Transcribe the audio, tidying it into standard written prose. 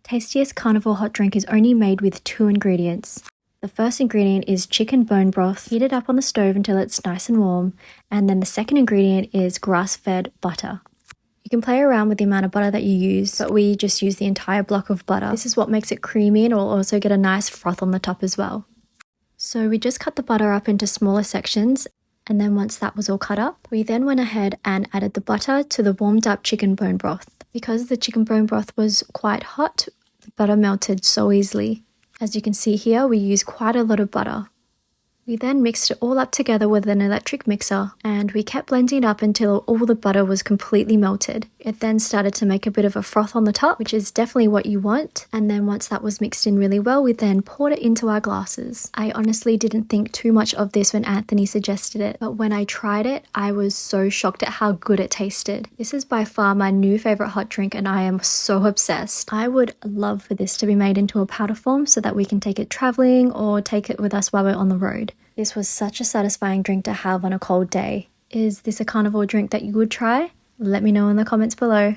Tastiest carnivore hot drink is only made with 2 ingredients. The first ingredient is chicken bone broth. Heat it up on the stove until it's nice and warm. And then the second ingredient is grass-fed butter. You can play around with the amount of butter that you use, but we just use the entire block of butter. This is what makes it creamy, and it will also get a nice froth on the top as well. So we just cut the butter up into smaller sections, and then once that was all cut up, we then went ahead and added the butter to the warmed up chicken bone broth. Because the chicken bone broth was quite hot, the butter melted so easily. As you can see here, we used quite a lot of butter. We then mixed it all up together with an electric mixer, and we kept blending it up until all the butter was completely melted. It then started to make a bit of a froth on the top, which is definitely what you want. And then once that was mixed in really well, we then poured it into our glasses. I honestly didn't think too much of this when Anthony suggested it, but when I tried it, I was so shocked at how good it tasted. This is by far my new favorite hot drink, and I am so obsessed. I would love for this to be made into a powder form so that we can take it traveling or take it with us while we're on the road. This was such a satisfying drink to have on a cold day. Is this a carnivore drink that you would try? Let me know in the comments below.